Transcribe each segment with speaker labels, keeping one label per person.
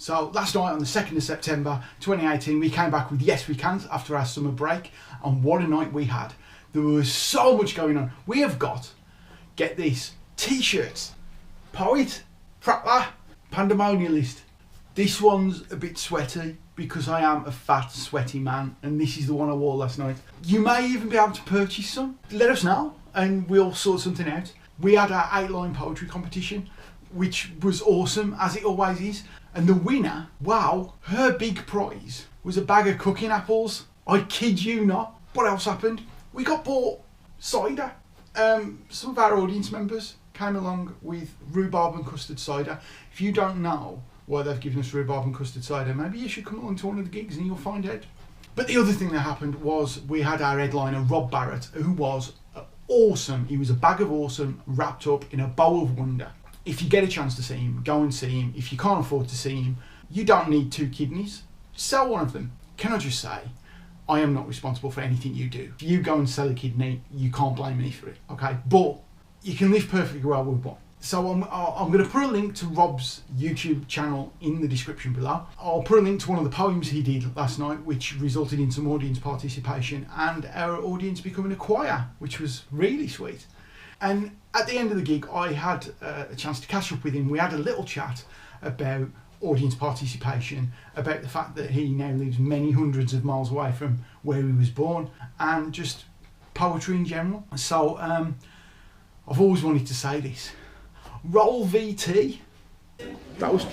Speaker 1: So last night on the 2nd of September 2018, we came back with Yes We Cant after our summer break, and what a night we had. There was so much going on. We have got, get this, t-shirts, Poet, Prattler, Pandemonialist. This one's a bit sweaty because I am a fat, sweaty man, and this is the one I wore last night. You may even be able to purchase some. Let us know and we'll sort something out. We had our 8-line poetry competition, which was awesome, as it always is. And the winner, wow, her big prize was a bag of cooking apples. I kid you not. What else happened? We got bought cider. Some of our audience members came along with rhubarb and custard cider. If you don't know why they've given us rhubarb and custard cider, maybe you should come along to one of the gigs and you'll find out. But the other thing that happened was we had our headliner, Rob Barratt, who was awesome. He was a bag of awesome wrapped up in a bowl of wonder. If you get a chance to see him, go and see him. If you can't afford to see him, you don't need 2 kidneys. Sell one of them. Can I just say, I am not responsible for anything you do. If you go and sell a kidney, you can't blame me for it, okay? But you can live perfectly well with one. So I'm going to put a link to Rob's YouTube channel in the description below. I'll put a link to one of the poems he did last night, which resulted in some audience participation and our audience becoming a choir, which was really sweet. And at the end of the gig, I had a chance to catch up with him. We had a little chat about audience participation, about the fact that he now lives many hundreds of miles away from where he was born, and just poetry in general. So I've always wanted to say this. Roll VT. That was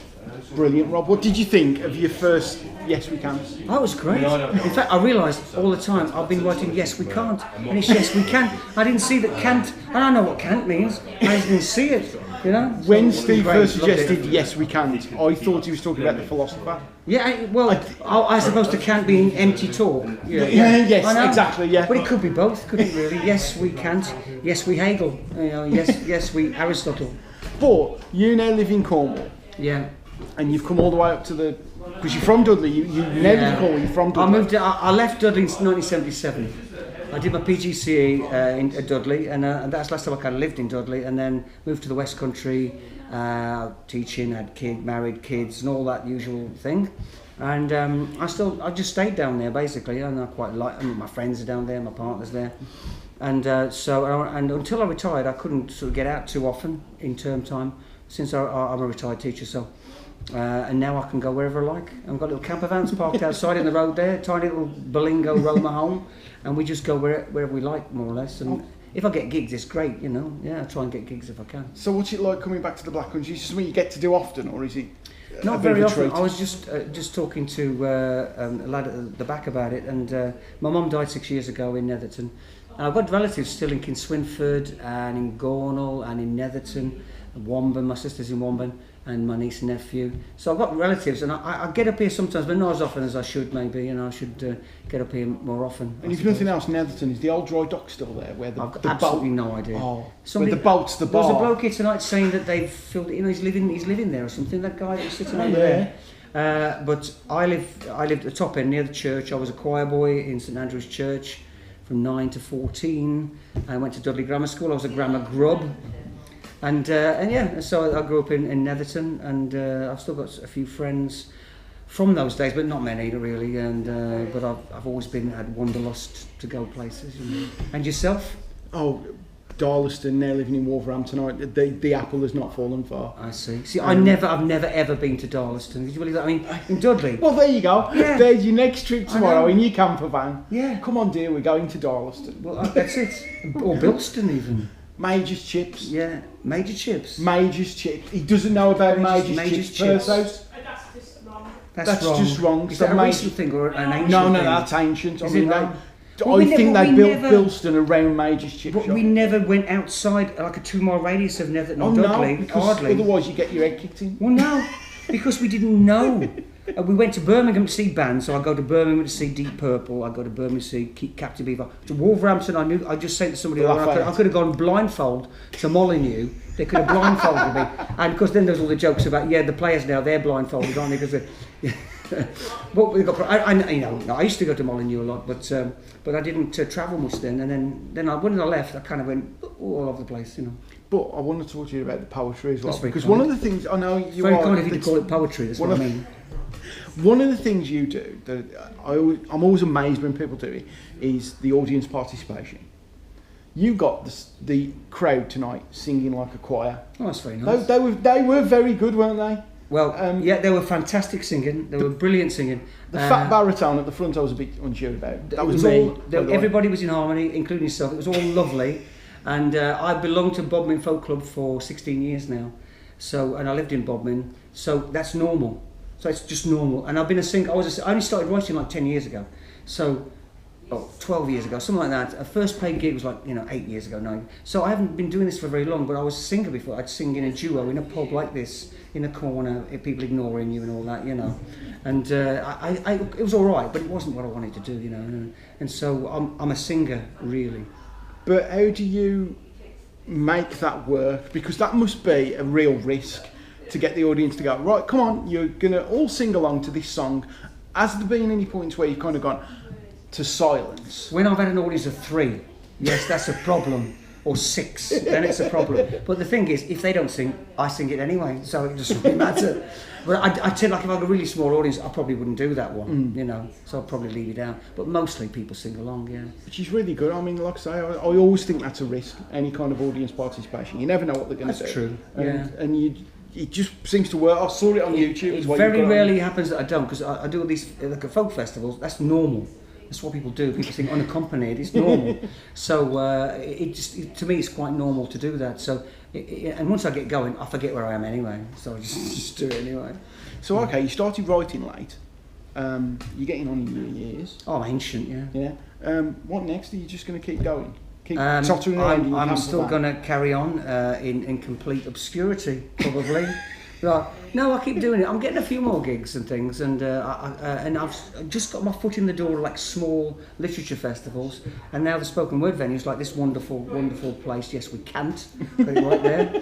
Speaker 1: brilliant, Rob. What did you think of your first Yes We Can?
Speaker 2: That was great. In fact, I realised all the time I've been writing Yes We Can't, and it's Yes We Can. I didn't see that Cant, and I know what Cant means. I didn't see it, you know.
Speaker 1: When Steve first suggested Yes We Can't, I thought he was talking about the philosopher.
Speaker 2: Yeah, as opposed to Cant being empty talk.
Speaker 1: Yes, exactly, yeah.
Speaker 2: But it could be both, couldn't it really? Yes we Cant, yes we Hegel, you know, yes we Aristotle.
Speaker 1: But you now live in Cornwall.
Speaker 2: Yeah.
Speaker 1: And you've come all the way up to the... Because you're from Dudley, you never live in Cornwall, you're from Dudley.
Speaker 2: I left Dudley in 1977. I did my PGCE at Dudley, and that's the last time I kind of lived in Dudley, and then moved to the West Country, teaching, had married kids, and all that usual thing. And I just stayed down there basically, and I quite like. My friends are down there, my partner's there, and and until I retired, I couldn't sort of get out too often in term time. Since I'm a retired teacher, so. And now I can go wherever I like. I've got little camper vans parked outside in the road there, tiny little Bolingo Roma home, and we just go wherever we like, more or less. And if I get gigs, it's great, you know. Yeah, I try and get gigs if I can.
Speaker 1: So what's it like coming back to the Black Country? Is it something you get to do often, or is it
Speaker 2: not very often? I was just talking to a lad at the back about it, and my mum died 6 years ago in Netherton. And I've got relatives still in Kinswinford and in Gornal and in Netherton, Womben. My sister's in Womben, and my niece and nephew. So I've got relatives, and I get up here sometimes, but not as often as I should. Maybe, you know, I should get up here more often.
Speaker 1: And if nothing else, Netherton, is the old dry dock still there? Where
Speaker 2: I've got absolutely no idea.
Speaker 1: Oh, where the boat's the bar.
Speaker 2: There was a bloke here tonight saying that they've filled it. You know, he's living there or something. That guy that's sitting over there. But I lived at the top end near the church. I was a choir boy in St Andrew's Church from 9 to 14. I went to Dudley Grammar School. I was a grammar grub. And yeah, so I grew up in Netherton, and I've still got a few friends from those days, but not many really. And but I've always had wanderlust to go places. You know. And yourself?
Speaker 1: Oh, Darlaston, now living in Wolverhampton. The apple has not fallen far.
Speaker 2: I see. See, I've never ever been to Darlaston. Did you believe that? I mean, in Dudley.
Speaker 1: Well, there you go. Yeah. There's your next trip tomorrow in your camper van.
Speaker 2: Yeah.
Speaker 1: Come on, dear, we're going to Darlaston.
Speaker 2: Well, that's it. Or Bilston even.
Speaker 1: Major's Chips.
Speaker 2: Yeah, Major Chips.
Speaker 1: Major's Chips. He doesn't know about Major's Chips.
Speaker 2: That's
Speaker 1: just wrong. That's just wrong.
Speaker 2: Is that a recent thing or an ancient thing?
Speaker 1: No, that's ancient.
Speaker 2: I
Speaker 1: think they built Bilston around Major's Chip
Speaker 2: Shop.
Speaker 1: But
Speaker 2: we never went outside like a 2-mile radius of Netherton or Dudley.
Speaker 1: No, because otherwise you get your head kicked in.
Speaker 2: Well, no, because we didn't know. We went to Birmingham to see bands, so I go to Birmingham to see Deep Purple, I go to Birmingham to see Captain Beaver. To Wolverhampton, I just said to somebody, I could have gone blindfold to Molyneux, they could have blindfolded me. And of course then there's all the jokes about, the players now, they're blindfolded, aren't they? But we got, I used to go to Molyneux a lot, but I didn't travel much then. And then when I left, I kind of went all over the place, you know.
Speaker 1: But I want to talk to you about the poetry as well.
Speaker 2: That's very
Speaker 1: Because
Speaker 2: kind.
Speaker 1: one of the things, I know you
Speaker 2: Very
Speaker 1: are...
Speaker 2: kind of you to call it poetry, that's what I mean.
Speaker 1: One of the things you do, that I'm always amazed when people do it, is the audience participation. You got the crowd tonight singing like a choir.
Speaker 2: Oh, that's very nice.
Speaker 1: They were very good, weren't they?
Speaker 2: Well, yeah, they were fantastic singing. They were brilliant singing.
Speaker 1: The fat baritone at the front I was a bit unsure about. That was me.
Speaker 2: Everybody was in harmony, including yourself. It was all lovely. And I belonged to Bodmin Folk Club for 16 years now. And I lived in Bodmin. So that's normal. So it's just normal. And I've been a singer. I only started writing like 10 years ago. So... 12 years ago, something like that. A first paid gig was like, 8 years ago, 9. So I haven't been doing this for very long, but I was a singer before. I'd sing in a duo in a pub like this, in a corner, people ignoring you and all that, And it was all right, but it wasn't what I wanted to do, And so I'm a singer, really.
Speaker 1: But how do you make that work? Because that must be a real risk to get the audience to go, right, come on, you're going to all sing along to this song. Has there been any points where you've kind of gone... to silence?
Speaker 2: When I've had an audience of 3, yes, that's a problem. Or 6, then it's a problem. But the thing is, if they don't sing, I sing it anyway, so it doesn't really matter. But I tend, like, if I had a really small audience, I probably wouldn't do that one, so I'd probably leave it out. But mostly people sing along, yeah. Which
Speaker 1: is really good. I mean, like I say, I always think that's a risk, any kind of audience participation. You never know what they're going to do.
Speaker 2: That's true, yeah.
Speaker 1: And it just seems to work. I saw it on YouTube.
Speaker 2: It very rarely happens that I don't, because I do all these, like, folk festivals, that's normal. That's what people do. People sing unaccompanied. It's normal. So to me, it's quite normal to do that. So, and once I get going, I forget where I am anyway. So I just do it anyway.
Speaker 1: So okay, you started writing late. You're getting on in your years.
Speaker 2: Oh, I'm ancient, yeah.
Speaker 1: Yeah. What next? Are you just going to keep going? Keep tottering around?
Speaker 2: I'm still going to carry on in complete obscurity, probably. No, I keep doing it. I'm getting a few more gigs and things, and I've just got my foot in the door, like small literature festivals, and now the spoken word venues, like this wonderful, wonderful place. Yes, We Cant, right there.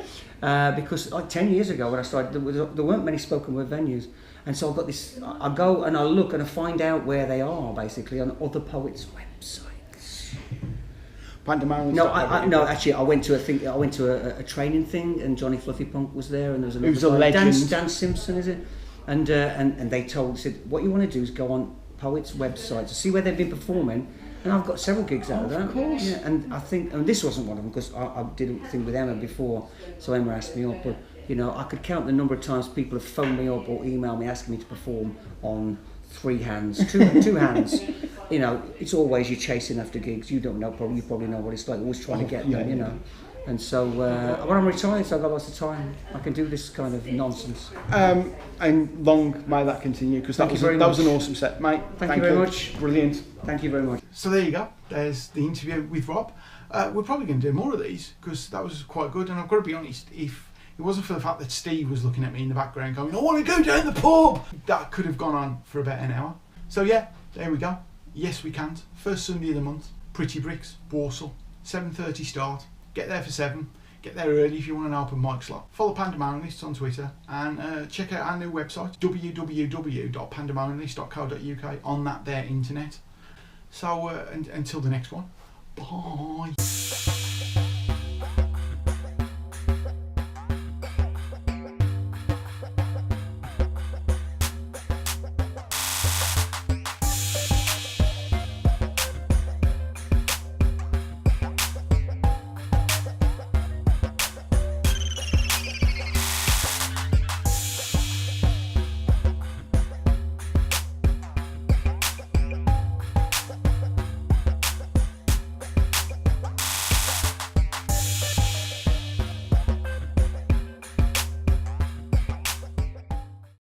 Speaker 2: Because like 10 years ago when I started, there weren't many spoken word venues, and so I've got this. I go and I look and I find out where they are, basically on other poets' websites. No, actually, I went to a training thing, and Johnny Fluffy Punk was there, and there was another.
Speaker 1: It was a legend.
Speaker 2: Dan Simpson, is it? And they said, what you want to do is go on poets' websites to see where they've been performing, and I've got several gigs out of that.
Speaker 1: Of course.
Speaker 2: Yeah, and I think, and this wasn't one of them because I did a thing with Emma before, so Emma asked me up, but I could count the number of times people have phoned me up or emailed me asking me to perform on 3 hands, two hands. It's always you're chasing after gigs. You don't know, you probably know what it's like. Always trying to get them, And so, when I'm retired, so I've got lots of time. I can do this kind of nonsense.
Speaker 1: And long may that continue, because that was an awesome set, mate.
Speaker 2: Thank you very much.
Speaker 1: Brilliant.
Speaker 2: Thank you very much.
Speaker 1: So there you go. There's the interview with Rob. We're probably going to do more of these because that was quite good. And I've got to be honest, if it wasn't for the fact that Steve was looking at me in the background going, I want to go down the pub, that could have gone on for about an hour. So yeah, there we go. Yes, We Can't. First Sunday of the month. Pretty Bricks, Walsall. 7:30 start. Get there for 7. Get there early if you want an open mic slot. Follow Pandemonialists on Twitter and check out our new website, www.pandemonialist.co.uk, on that there internet. So until the next one, bye.